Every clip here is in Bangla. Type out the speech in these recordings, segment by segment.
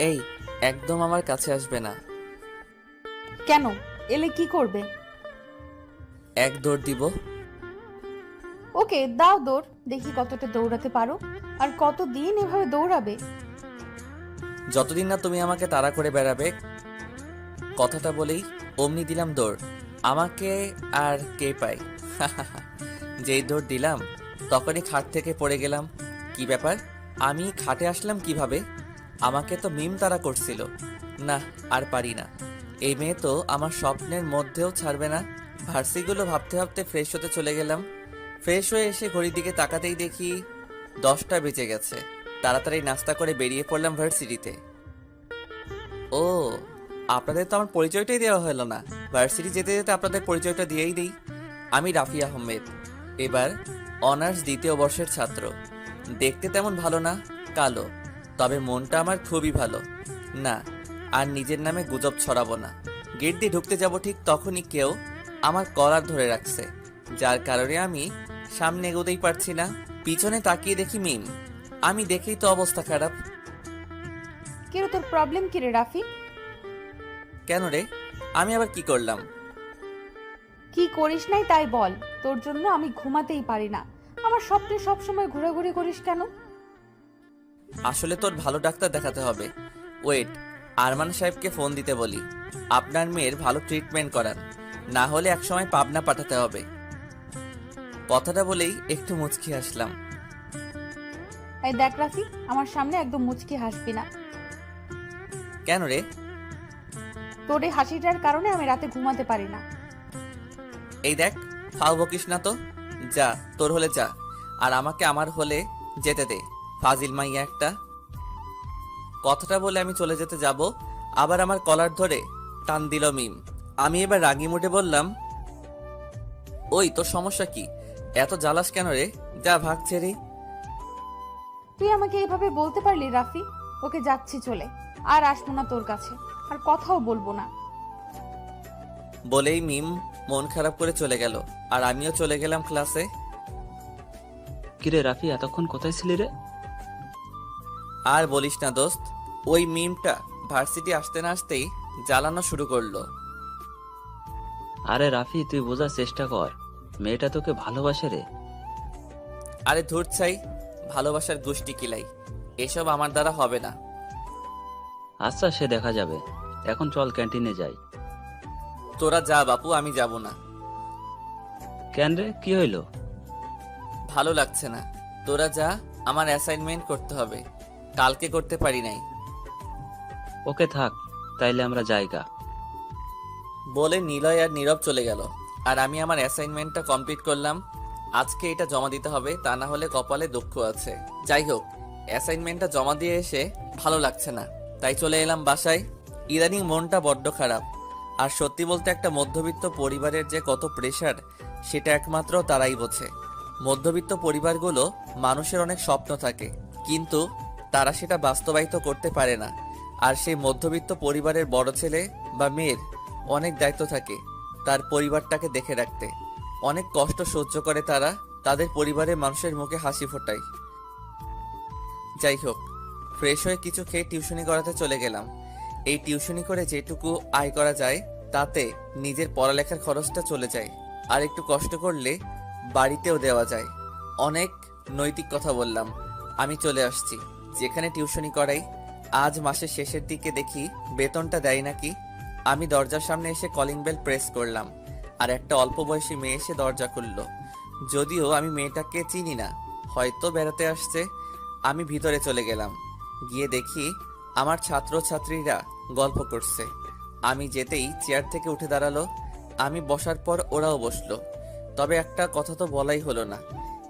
এই, একদম আমার কাছে আসবে না। কেন? এলে কি করবে? এক দৌড় দিব। ওকে, দাও দৌড়, দেখি কতটা দৌড়াতে পারো। আর কতদিন এভাবে দৌড়াবে? যতদিন না তুমি আমাকে তাড়া করে বেড়াবে। কথাটা বলেই অমনি দিলাম দৌড়। আমাকে আর কে পায়? যেই দৌড় দিলাম তখনই খাট থেকে পড়ে গেলাম। কি ব্যাপার, আমি খাটে আসলাম কিভাবে? আমাকে তো মিম তাড়া করছিল। না, আর পারি না। এই মেয়ে তো আমার স্বপ্নের মধ্যেও ছাড়বে না। ভার্সিগুলো ভাবতে ভাবতে ফ্রেশ হতে চলে গেলাম। ফ্রেশ হয়ে এসে ঘড়ির দিকে তাকাতেই দেখি 10টা বেজে গেছে। তাড়াতাড়ি নাস্তা করে বেরিয়ে পড়লাম ভার্সিটিতে। ও, আপনাদের তো আমার পরিচয়টাই দেওয়া হলো না। ভার্সিটি যেতে যেতে আপনাদের পরিচয়টা দিয়েই দিই। আমি রাফি আহমেদ, এবার অনার্স দ্বিতীয় বর্ষের ছাত্র। দেখতে তেমন ভালো না, কালো, তবে মনটা আমার খুবই ভালো। না, আর নিজের নামে গুজব ছড়াবো না। গেট দিয়ে ঢুকতে যাব ঠিক তখনই কেউ আমার কলার ধরে রাখছে, যার কারণে আমি সামনে এগোতেই পারছি না। পিছনে তাকিয়ে দেখি মিম। আমি দেখেই তো অবস্থা খারাপ। কেন, তোর প্রবলেম কি রে রাফি? কেন রে, আমি আবার কি করলাম? কি করিস নাই তাই বল। তোর জন্য আমি ঘুমাতেই পারি না। আমার স্বপ্নে সবসময় ঘোরাঘুরি করিস কেন? আসলে তোর ভালো ডাক্তার দেখাতে হবে। ওয়েট, আরমান সাহেবকে ফোন দিতে বলি, আপনার মেয়ের ভালো ট্রিটমেন্ট করান, না হলে একসময় পাবনা পাঠাতে হবে। কথাটা বলেই একটু মুচকি হাসলাম। এই দেখ রাফি, আমার সামনে একদম মুচকি হাসবি না। কেন রে? তোর এই হাসিটার কারণে আমি রাতে ঘুমাতে পারি না। এই দেখ, ফাও বকিস না তো। যা, তোর হলে যা, আর আমাকে আমার হলে যেতে দে। ফাজিল মাইয়া একটা। কথাটা বলে আমি চলে যেতে যাব, আবার আমার কলার ধরে টান দিল মিম। আমি এবার রাগি মুডে বললাম, ওই তোর সমস্যা কি? এত জ্বালাস কেন রে? যা, ভাগ ছেড়ে। তুই আমাকে এইভাবে বলতে পারলি রাফি? ওকে, যাচ্ছি চলে। আর আসবো না তোর কাছে, আর কথাও বলবো না। বলেই মিম মন খারাপ করে চলে গেল, আর আমিও চলে গেলাম ক্লাসে। কিরে রাফি, এতক্ষণ কোথায় ছিলি রে? আর বলিস না দোস্ত, ওই মিমটা ভার্সিটি আসতে না আসতেই জ্বালানো শুরু করলো। আরে রাফি, তুই বোঝার চেষ্টা কর, মেয়েটা তোকে ভালোবাসে রে। আরে ধুর ছাই, ভালোবাসার গোষ্ঠী কিলাই, এসব আমার দ্বারা হবে না। আচ্ছা, সে দেখা যাবে। এখন চল ক্যান্টিনে যাই। তোরা যা বাপু, আমি যাব না। কেন রে, কি হইলো? ভালো লাগছে না। তোরা যা, আমার অ্যাসাইনমেন্ট করতে হবে, কালকে করতে পারি নাই। ওকে থাক, তাইলে আমরা যাইগা। বলে নিলয় আর নীরব চলে গেল, আর আমি আমার অ্যাসাইনমেন্টটা কমপ্লিট করলাম। আজকে এটা জমা দিতে হবে, তা না হলে কপালে দুঃখ আছে। যাই হোক, অ্যাসাইনমেন্টটা জমা দিয়ে এসে ভালো লাগছে না, তাই চলে এলাম বাসায়। ইদানিং মনটা বড্ড খারাপ। আর সত্যি বলতে একটা মধ্যবিত্ত পরিবারের যে কত প্রেশার, সেটা একমাত্র তারাই বোঝে। মধ্যবিত্ত পরিবারগুলো মানুষের অনেক স্বপ্ন থাকে, কিন্তু তারা সেটা বাস্তবায়িত করতে পারে না। আর সেই মধ্যবিত্ত পরিবারের বড় ছেলে বা মেয়ের অনেক দায়িত্ব থাকে তার পরিবারটাকে দেখে রাখতে। অনেক কষ্ট সহ্য করে তারা, তাদের পরিবারের মানুষের মুখে হাসি ফোটায়। যাই হোক, ফ্রেশ হয়ে কিছু খেয়ে টিউশনি করাতে চলে গেলাম। এই টিউশনি করে যেটুকু আয় করা যায়, তাতে নিজের পড়ালেখার খরচটা চলে যায়, আর একটু কষ্ট করলে বাড়িতেও দেওয়া যায়। অনেক নৈতিক কথা বললাম, আমি চলে আসছি যেখানে টিউশনি করাই। আজ মাসের শেষের দিকে দেখি বেতনটা দেয় নাকি। আমি দরজার সামনে এসে কলিং বেল প্রেস করলাম, আর একটা অল্প বয়সী মেয়ে এসে দরজা খুলল। যদিও আমি মেয়েটাকে চিনি না, হয়তো বেড়াতে আসছে। আমি ভিতরে চলে গেলাম, গিয়ে দেখি আমার ছাত্রছাত্রীরা গল্প করছে। আমি যেতেই চেয়ার থেকে উঠে দাঁড়ালো। আমি বসার পর ওরাও বসলো। তবে একটা কথা তো বলাই হলো না,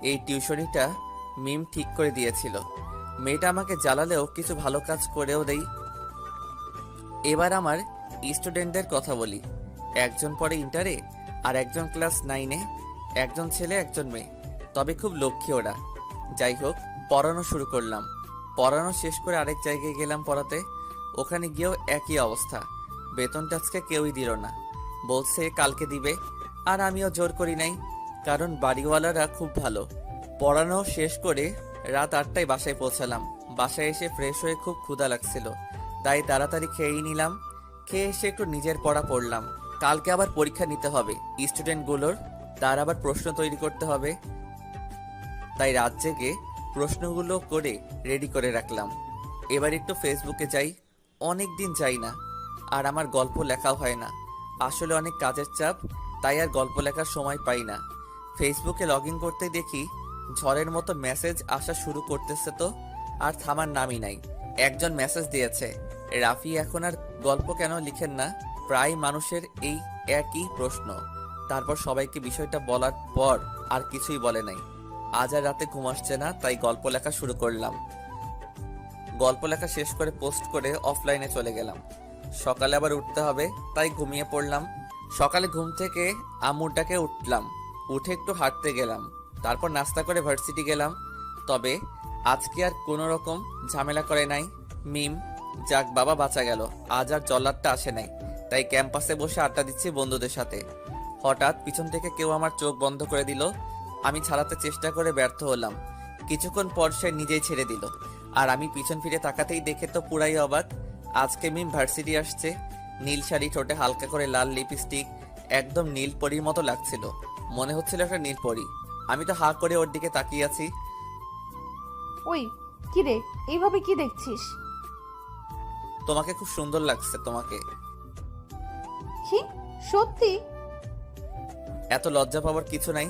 এই টিউশনিটা মিম ঠিক করে দিয়েছিল। মেয়েটা আমাকে জ্বালালেও কিছু ভালো কাজ করেও দেই। এবার আমার স্টুডেন্টদের কথা বলি। একজন পড়ে ইন্টারে, আর একজন ক্লাস 9-এ। একজন ছেলে একজন মেয়ে, তবে খুব লক্ষ্মী ওরা। যাই হোক, পড়ানো শুরু করলাম। পড়ানো শেষ করে আরেক জায়গায় গেলাম পড়াতে। ওখানে গিয়েও একই অবস্থা। বেতনটা আজকে কেউই দিল না, বলছে কালকে দিবে। আর আমিও জোর করি নাই, কারণ বাড়িওয়ালারা খুব ভালো। পড়ানো শেষ করে রাত 8টায় বাসায় পৌঁছালাম। বাসায় এসে ফ্রেশ হয়ে খুব ক্ষুধা লাগছিল, তাই তাড়াতাড়ি খেয়েই নিলাম। খেয়ে এসে একটু নিজের পড়া পড়লাম। কালকে আবার পরীক্ষা নিতে হবে স্টুডেন্টগুলোর, তার আবার প্রশ্ন তৈরি করতে হবে, তাই রাত জেগে প্রশ্নগুলো করে রেডি করে রাখলাম। এবার একটু ফেসবুকে যাই, অনেক দিন যাই না। আর আমার গল্প লেখাও হয় না, আসলে অনেক কাজের চাপ, তাই আর গল্প লেখার সময় পাই না। ফেসবুকে লগ ইন করতে দেখি ঝড়ের মতো মেসেজ আসা শুরু করতেছে, তো আর থামার নামই নাই। একজন মেসেজ দিয়েছে, রাফি এখন আর গল্প কেন লিখেন না? প্রায় মানুষের এই একই প্রশ্ন। তারপর সবাইকে বিষয়টা বলার পর আর কিছুই বলে নাই। আজ আর রাতে ঘুম আসছে না, তাই গল্প লেখা শুরু করলাম। গল্প লেখা শেষ করে পোস্ট করে অফলাইনে চলে গেলাম। সকালে আবার উঠতে হবে, তাই ঘুমিয়ে পড়লাম। সকালে ঘুম থেকে আম্মুর ডাকে উঠলাম, উঠে একটু হাঁটতে গেলাম, তারপর নাস্তা করে ভার্সিটি গেলাম। তবে আজকে আর কোনো রকম ঝামেলা করে নাই মিম। যাক বাবা, বাঁচা গেল। আজ আর জল্লাদটা আসে নাই, তাই ক্যাম্পাসে বসে আড্ডা দিচ্ছি বন্ধুদের সাথে। হঠাৎ পিছন থেকে কেউ আমার চোখ বন্ধ করে দিল। আমি ছাড়াতে চেষ্টা করে ব্যর্থ হলাম। কিছুক্ষণ পর সে নিজেই ছেড়ে দিল, আর আমি পিছন ফিরে তাকাতেই দেখে তো পুরাই অবাক। আজকে মিম ভার্সিটি আসছে। নীল শাড়ি, ঠোঁটে হালকা করে লাল লিপস্টিক, একদম নীল পরীর মতো লাগছিল। মনে হচ্ছিল একটা নীল পরী। আমি তো হা করে ওর দিকে তাকিয়ে আছি। ওই কি রে, এইভাবে কি দেখছিস? তোমাকে খুব সুন্দর লাগছে। তোমাকে কি সত্যি? এত লজ্জা পাওয়ার কিছু নাই,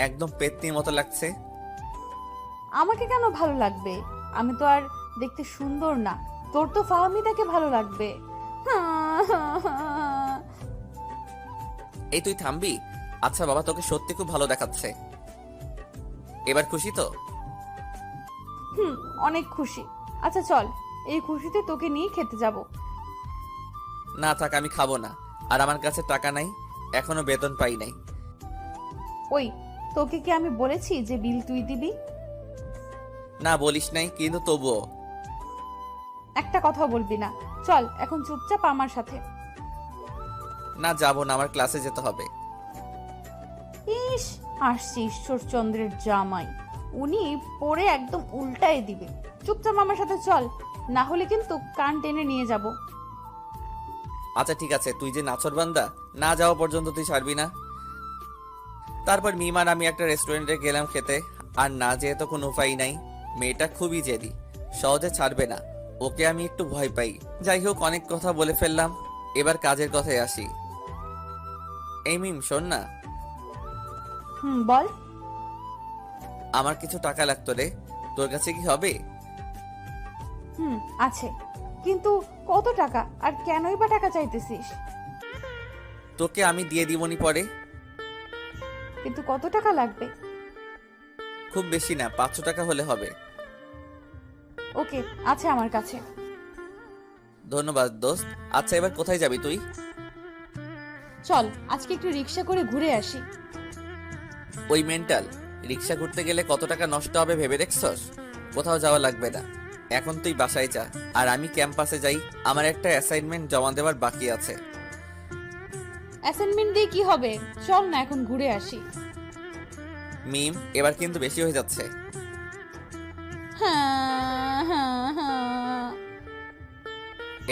একদম পেতনির মতো লাগছে। আমাকে কেন ভালো লাগবে? আমি তো আর দেখতে সুন্দর না, তোর তো ফাহমিদাকে ভালো লাগবে। এই তুই থামবি? আচ্ছা বাবা, তোকে সত্যি খুব ভালো দেখাচ্ছে। এবার খুশি তো? হুম, অনেক খুশি। আচ্ছা চল, এই খুশিতে তোকে নিয়ে খেতে যাব। না থাক, আমি খাবো না। আর আমার কাছে টাকা নাই, এখনো বেতন পাই নাই। ওই, তোকে কি আমি বলেছি যে বিল তুই দিবি? না বলিস নাই, কিন্তু তবুও। একটা কথাও বলবি না। চল এখন চুপচাপ আমার সাথে। না যাবো না, আমার ক্লাসে যেতে হবে। ইস, আসছে ঈশ্বরচন্দ্রের জামাই, উনি পড়ে একদম উল্টায় দিবে। চুপচাপ আমার সাথে চল, না হলে কিন্তু কান টেনে নিয়ে যাব। আচ্ছা ঠিক আছে, তুই যে নাছরবান্দা, না যাওয়া পর্যন্ত তুই ছাড়বি না। তারপর মিম আর আমি একটা রেস্টুরেন্টে গেলাম খেতে। আর না যেয়ে তো কোনো উপায় নাই, মেয়েটা খুবই জেদি, সহজে ছাড়বে না। ওকে আমি একটু ভয় পাই। যাই হোক, অনেক কথা বলে ফেললাম, এবার কাজের কথায় আসি। এই মিম শোন না, হুম, বল। আমার কিছু টাকা লাগতো রে, তোর কাছে কি হবে? হুম, আছে, কিন্তু কত টাকা আর কেনই বা টাকা চাইতেছিস? তোকে আমি দিয়ে দিবনি পরে। কিন্তু কত টাকা লাগবে? খুব বেশি না, 500 টাকা হলে হবে। ওকে, আছে আমার কাছে। ধন্যবাদ দোস্ত। আচ্ছা এবার কোথায় যাবি তুই? চল আজকে একটু রিক্সা করে ঘুরে আসি। ওই মেন্টাল, রিক্সা ঘুরতে গেলে কত টাকা নষ্ট হবে ভেবে দেখছস? কোথাও যাওয়া লাগবে না, এখন তুই বাসায় যা, আর আমি ক্যাম্পাসে যাই। আমার একটা অ্যাসাইনমেন্ট জমা দেওয়ার বাকি আছে। অ্যাসাইনমেন্ট দিয়ে কি হবে? চল না এখন ঘুরে আসি। মিম, এবার কিন্তু বেশি হয়ে যাচ্ছে। হ্যাঁ হ্যাঁ হ্যাঁ।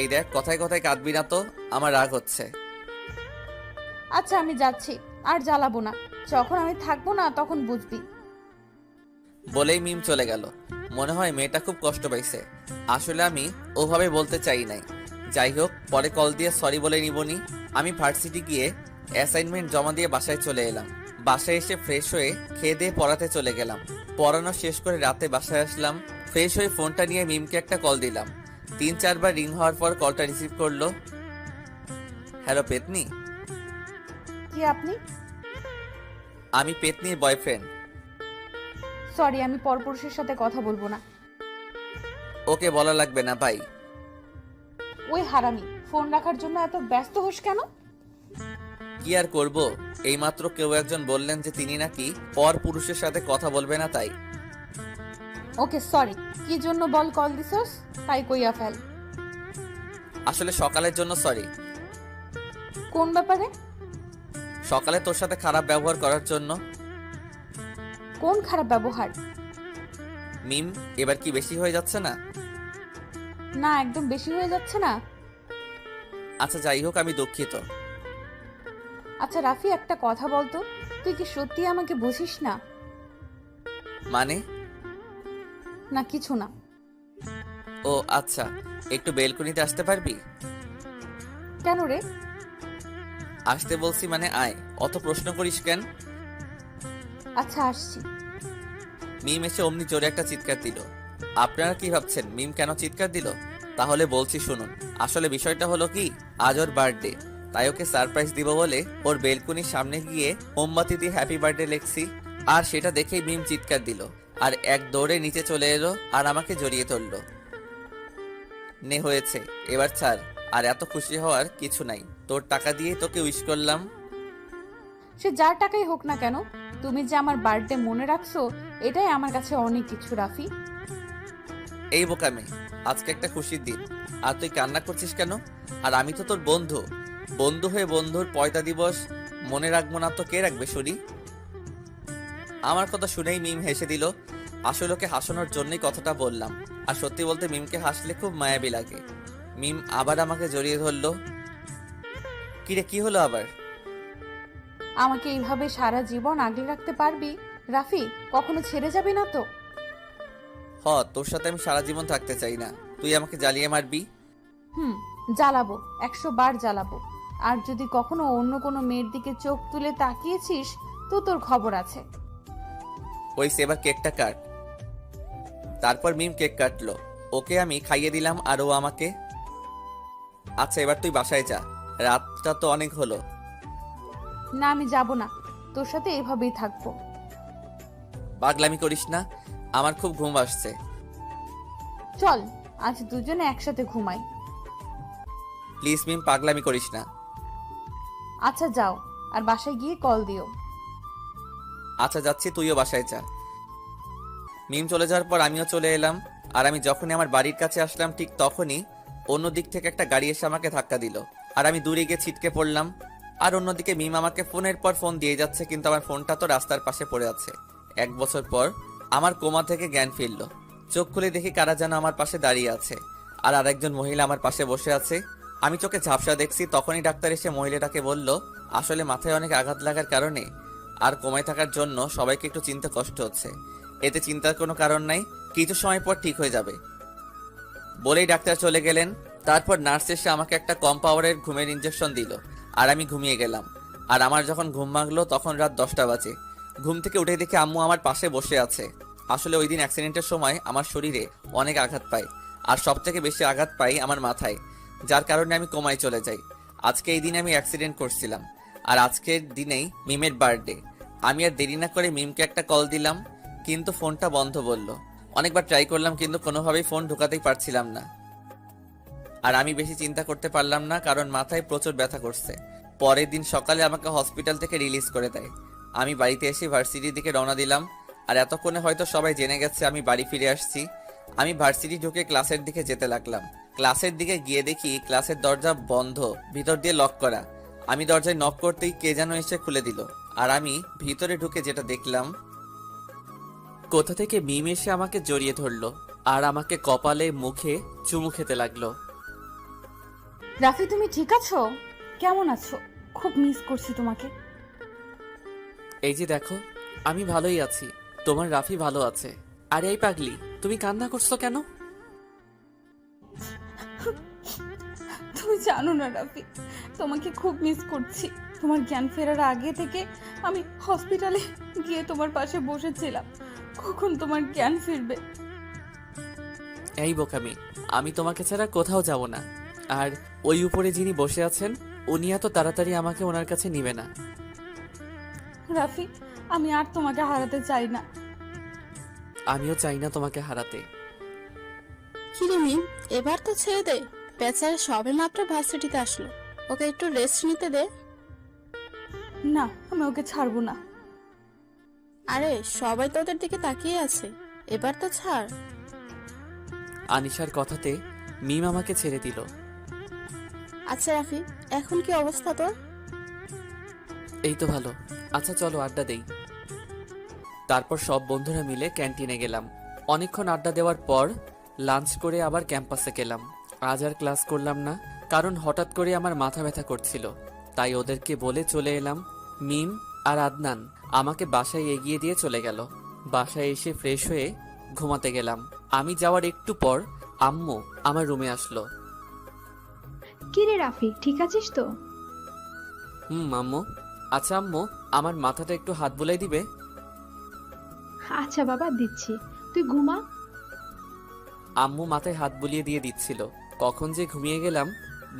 এই দেখ, কথায় কথায় কাঁদবি না তো, আমার রাগ হচ্ছে। আচ্ছা আমি যাচ্ছি, আর জ্বালাবো না। যখন আমি থাকবো না তখন বুঝবি। বলেই মিম চলে গেল। মনে হয় মেয়েটা খুব কষ্ট পাইছে। আসলে আমি ওভাবে বলতে চাই নাই। যাই হোক, পরে কল দিয়ে সরি বলে নিবনি। আমি ভার্সিটি গিয়ে অ্যাসাইনমেন্ট জমা দিয়ে বাসায় চলে এলাম। বাসায় এসে ফ্রেশ হয়ে খেয়ে দিয়ে পড়াতে চলে গেলাম। পড়ানো শেষ করে রাতে বাসায় আসলাম। ফ্রেশ হয়ে ফোনটা নিয়ে মিমকে একটা কল দিলাম। 3-4 বার রিং হওয়ার পর কলটা রিসিভ করলো। হ্যালো পেতনি। কি আপনি? আমি পেতনির বয়ফ্রেন্ড। সরি, আমি পরপুরুষের সাথে কথা বলবো না। ওকে বলা লাগবে না ভাই। ওই হারামি, ফোন রাখার জন্য এত ব্যস্ত হোস কেন? কি আর করব, এইমাত্র কেউ একজন বললেন যে তিনি নাকি পর পুরুষের সাথে কথা বলবে না, তাই। ওকে সরি, কি জন্য বল কল দিছস? তাই কইয়া ফেল। আসলে সকালের জন্য সরি। কোন ব্যাপারে? সকালে তোর সাথে খারাপ ব্যবহার করার জন্য। কোন খারাপ ব্যবহার? মিম, এবার কি বেশি হয়ে যাচ্ছে না? না, একদম বেশি হয়ে যাচ্ছে না। আচ্ছা যাই হোক, আমি দুঃখিত। আচ্ছা রাফি, একটা কথা বলতো, তুই কি সত্যি আমাকে বুঝিস না? মানে? না কিছু না। ও আচ্ছা, একটু বেলকনিতে আসতে পারবি? কেন রে? আসতে বলছি মানে আয়, অত প্রশ্ন করিস কেন? আচ্ছা আসছি। মিম এসে অমনি জোরে একটা চিৎকার দিল। আপনারা কি ভাবছেন মিম কেন চিৎকার দিল? তাহলে বলছি শুনুন। আসলে বিষয়টা হলো কি, আজ ওর বার্থডে, তাই ওকে সারপ্রাইজ দিব বলে ওর বেলকুনির সামনে গিয়ে মোমবাতি দিয়ে হ্যাপি বার্থডে লেখছি। আর সেটা দেখেই মিম চিৎকার দিল আর এক দৌড়ে নিচে চলে এলো আর আমাকে জড়িয়ে ধরলো। নে হয়েছে, এবার ছাড়। আর এত খুশি হওয়ার কিছু নাই, তোর টাকা দিয়ে তোকে উইশ করলাম। সে যার টাকাই হোক না কেন, তুমি যে আমার বার্থডে মনে রাখছো, এটাই আমার কাছে অনেক কিছু রাফি। এই বোকামে, আজকে একটা খুশির দিন আর তুই কান্না করছিস কেন? আর আমি তো তোর বন্ধু, বন্ধু হয়ে বন্ধুর পয়তা দিবস মনে রাখবো না তো কে রাখবে শুনি? আমার কথা শুনেই মিম হেসে দিল। আসলে ওকে হাসানোর জন্যই কথাটা বললাম। আর সত্যি বলতে মিমকে হাসলে খুব মায়াবী লাগে। মিম আবার আমাকে জড়িয়ে ধরলো। কিরে, কি হলো আবার? আমাকে এইভাবে সারা জীবন আগলে রাখতে পারবি রাফি? কখনো ছেড়ে যাবি না তো? তোর সাথে আমি সারা জীবন থাকতে চাই না, তুই আমাকে জ্বালিয়ে মারবি? হুম, জ্বালাবো, 100 বার জ্বালাবো। আর যদি কখনো অন্য কোনো মেয়ের দিকে চোখ তুলে তাকিয়েছিস তো তোর খবর আছে। ওই সেবার কেকটা কাট। তারপর মিম কেক কাটলো, ওকে আমি খাইয়ে দিলাম আর ও আমাকে। আচ্ছা এবার তুই বাসায় যা, রাতটা তো অনেক হলো। না আমি যাব না, তোর সাথে এভাবেই থাকবো। পাগলামি করিস না, আমার খুব ঘুম আসছে। চল আজ দুজনে একসাথে ঘুমাই। প্লিজ মিম, পাগলামি করিস না। আচ্ছা যাও, আর বাসায় গিয়ে কল দিও। আচ্ছা যাচ্ছি, তুইও বাসায় যা। মিম চলে যাওয়ার পর আমিও চলে এলাম। আর আমি যখনই আমার বাড়ির কাছে আসলাম ঠিক তখনই অন্য দিক থেকে একটা গাড়ি এসে আমাকে ধাক্কা দিল আর আমি দূরে গিয়ে ছিটকে পড়লাম। আর অন্যদিকে মিম আমাকে ফোনের পর ফোন দিয়ে যাচ্ছে, কিন্তু আমার ফোনটা তো রাস্তার পাশে পড়ে আছে। 1 বছর পর আমার কোমা থেকে জ্ঞান ফিরল। চোখ খুলে দেখি কারা যেন আমার পাশে দাঁড়িয়ে আছে আর আরেকজন মহিলা আমার পাশে বসে আছে। আমি চোখে ঝাপসা দেখছি, তখনই ডাক্তার এসে মহিলাটাকে বলল আসলে মাথায় অনেক আঘাত লাগার কারণে আর কমায় থাকার জন্য সবাইকে একটু চিনতে কষ্ট হচ্ছে। এতে চিন্তার কোনো কারণ নাই, কিছু সময় পর ঠিক হয়ে যাবে বলেই ডাক্তার চলে গেলেন। তারপর নার্স এসে আমাকে একটা কম পাওয়ারের ঘুমের ইঞ্জেকশন দিল আর আমি ঘুমিয়ে গেলাম। আর আমার যখন ঘুম ভাঙলো তখন রাত 10টা বাজে। ঘুম থেকে উঠে দেখি আম্মু আমার পাশে বসে আছে। আসলে ওই দিন অ্যাক্সিডেন্টের সময় আমার শরীরে অনেক আঘাত পাই আর সব থেকে বেশি আঘাত পাই আমার মাথায়, যার কারণে আমি কোমায় চলে যাই। আজকে এই দিনে আমি অ্যাক্সিডেন্ট করছিলাম আর আজকের দিনেই মিমের বার্থডে। আমি আর দেরি না করে মিমকে একটা কল দিলাম, কিন্তু ফোনটা বন্ধ বলল। অনেকবার ট্রাই করলাম কিন্তু কোনোভাবেই ফোন ঢোকাতেই পারছিলাম না। আর আমি বেশি চিন্তা করতে পারলাম না, কারণ মাথায় প্রচুর ব্যথা করছে। পরের দিন সকালে আমাকে হসপিটাল থেকে রিলিজ করে দেয়। আমি বাড়িতে এসে ভার্সিটির দিকে রওনা দিলাম। আর এতক্ষণে হয়তো সবাই জেনে গেছে আমি বাড়ি ফিরে আসছি। আমি ভার্সিটি ঢুকে ক্লাসের দিকে যেতে লাগলাম। ক্লাসের দিকে গিয়ে দেখি ক্লাসের দরজা বন্ধ, ভিতর দিয়ে লক করা। আমি দরজায় নক করতেই কে যেন এসে খুলে দিল। আর আমি ভিতরে ঢুকে যেটা দেখলাম, কোথা থেকে মিম এসে আমাকে জড়িয়ে ধরলো আর আমাকে কপালে মুখে চুমু খেতে লাগলো। রাফি তুমি ঠিক আছো? কেমন আছো? খুব মিস করছি তোমাকে। এই যে দেখো, আমি ভালোই আছি, তোমার রাফি ভালো আছে। আর এই পাগলি, তুমি কান্না করছো কেন? তুমি জানো না রাফি, তোমাকে খুব মিস করছি। তোমার জ্ঞান ফেরার আগে থেকে আমি হসপিটালে গিয়ে তোমার পাশে বসেছিলাম, কখন তোমার জ্ঞান ফিরবে। এই বোকামি, আমি তোমাকে ছাড়া কোথাও যাব না। আর ওই উপরে যিনি বসে আছেন উনি এত তাড়াতাড়ি আমাকে ওনার কাছে নিবে না। রাফি আমি আর তোমাকে হারাতে চাই না। আমিও চাই না তোমাকে হারাতে। কিরে মিম, এবার তো ছেড়ে দে। বেচারা সবে মাত্র ভার্সিটিতে আসলো, ওকে একটু রেস্ট নিতে দে। না, আমি ওকে ছাড়বো না। আরে সবাই তো ওদের দিকে তাকিয়ে আছে, এবার তো ছাড়। আনিশার কথাতে মিম আমাকে ছেড়ে দিল। আচ্ছা রাফি, এখন কি অবস্থা তোর? এই তো ভালো। আচ্ছা চলো আড্ডা দেই। তারপর সব বন্ধুরা মিলে ক্যান্টিনে গেলাম। অনেকক্ষণ আড্ডা দেওয়ার পর লাঞ্চ করে আবার ক্যাম্পাসে গেলাম। আজ আর ক্লাস করলাম না, কারণ হঠাৎ করে আমার মাথা ব্যথা করছিল। তাই ওদেরকে বলে চলে এলাম। মিম আর আদনান আমাকে বাসায় এগিয়ে দিয়ে চলে গেল। বাসায় এসে ফ্রেশ হয়ে ঘুমাতে গেলাম। আমি যাওয়ার একটু পর আম্মু আমার রুমে আসলো। কি রে রাফি, ঠিক আছিস তো? আম্মু। আচ্ছা আম্মু, আমার মাথাটা একটু হাত বুলাই দিবে? আচ্ছা বাবা, দিচ্ছি, তুই ঘুমা। আম্মু মাথায় হাত বুলিয়ে দিয়ে দিচ্ছিল। কখন যে ঘুমিয়ে গেলাম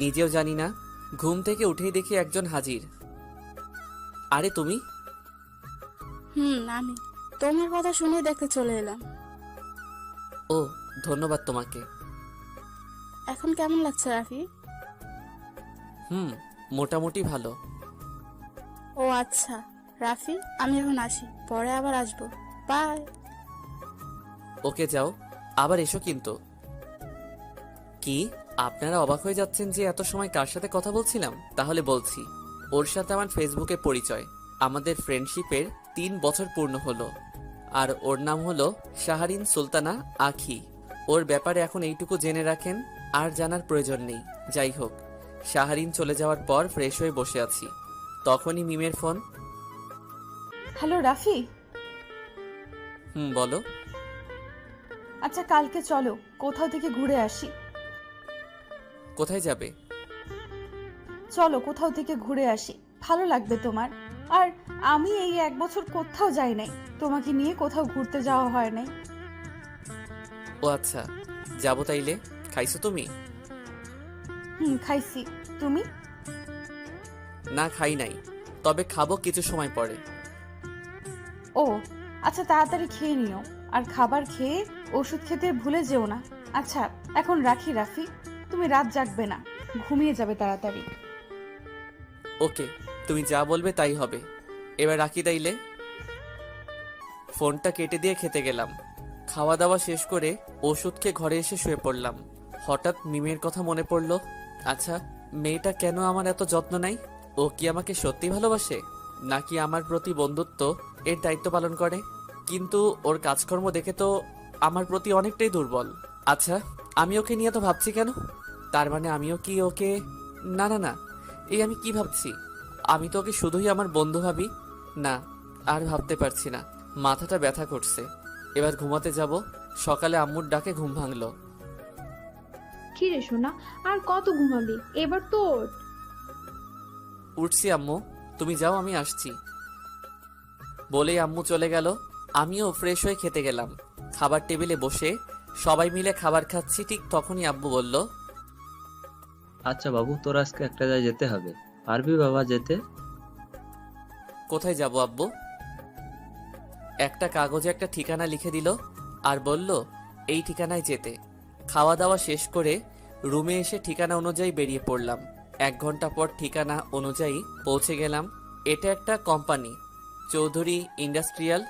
নিজেও জানি না। ঘুম থেকে উঠেই দেখি একজন হাজির। আরে তুমি? আমি তোমার কথা শুনে দেখতে চলে এলাম। ও, ধন্যবাদ তোমাকে। এখন কেমন লাগছে রাফি? মোটামুটি ভালো। ও আচ্ছা রাফি, আমি এখন আসি, পরে আবার আসবো। বাই। ওকে যাও, আবার এসো কিন্তু। কি আপনারা অবাক হয়ে যাচ্ছেন যে এত সময় কার সাথে কথা বলছিলাম? তাহলে বলছি, ওর সাথে আমার ফেসবুকে পরিচয়। আমাদের ফ্রেন্ডশিপের 3 বছর পূর্ণ হলো। আর ওর নাম হলো শাহরিন সুলতানা আখি। ওর ব্যাপারে এখন এইটুকু জেনে রাখেন, আর জানার প্রয়োজন নেই। যাই হোক, শাহরিন চলে যাওয়ার পর ফ্রেশ হয়ে বসে আছি। তখনই মিমের ফোন। হ্যালো রাফি। বলো। আচ্ছা কালকে চলো কোথাও থেকে ঘুরে আসি। কোথায় যাবে? চলো কোথাও থেকে ঘুরে আসি, ভালো লাগবে তোমার। আর আমি এই 1 বছর কোথাও যাই নাই, তোমাকে নিয়ে কোথাও ঘুরতে যাওয়া হয় নাই। ও আচ্ছা, যাবো তাইলে। খাইছো তুমি? খাইছি। তুমি? না, খাই নাই, তবে খাবো কিছু সময় পরে। ও আচ্ছা, তাড়াতাড়ি খেয়ে নিও। আর খাবার খেয়ে ওষুধ খেতে ভুলে যেও না। আচ্ছা এখন রাখি রাফি, তুমি রাত জাগবে না, ঘুমিয়ে যাবে তাড়াতাড়ি। ওকে, তুমি যা বলবে তাই হবে। এবার রাখি তাইলে। ফোনটা কেটে দিয়ে খেতে গেলাম। খাওয়া দাওয়া শেষ করে ওষুধ খেয়ে ঘরে এসে শুয়ে পড়লাম। হঠাৎ মিমের কথা মনে পড়লো। আচ্ছা, মেয়েটা কেন আমার এত যত্ন নেয়? ও কি আমাকে সত্যি ভালোবাসে, নাকি আমার প্রতি বন্ধুত্ব এর দায়িত্ব পালন করে? কিন্তু ওর কাজকর্ম দেখে তো আমার প্রতি অনেকটাই দুর্বল। আচ্ছা, আমি ওকে নিয়ে তো ভাবছি কেন? তার মানে আমিও কি ওকে... না না না, এই আমি কি ভাবছি? আমি তো ওকে শুধুই আমার বন্ধু ভাবি। না, আর ভাবতে পারছি না, মাথাটা ব্যথা করছে। এবার ঘুমাতে যাব। সকালে আম্মুর ডাকে ঘুম ভাঙলো। কি রে সোনা, আর কত ঘুমাবি? এবার তো ওঠ। উঠছি আম্মু, তুমি যাও, আমি আসছি। বলেই আম্মু চলে গেল। আমিও ফ্রেশ হয়ে খেতে গেলাম। খাবার টেবিলে বসে সবাই মিলে খাবার খাচ্ছি, ঠিক তখনই আব্বু বলল, আচ্ছা বাবু, তোর আজকে একটা জায়গায় যেতে হবে, পারবি বাবা যেতে? কোথায় যাব আব্বু? একটা কাগজে একটা ঠিকানা লিখে দিল আর বলল এই ঠিকানায় যেতে। খাওয়া দাওয়া শেষ করে রুমে এসে ঠিকানা অনুযায়ী বেরিয়ে পড়লাম। 1 ঘন্টা পর ঠিকানা অনুযায়ী পৌঁছে গেলাম। এটা একটা কোম্পানি, চৌধুরী ইন্ডাস্ট্রিয়াল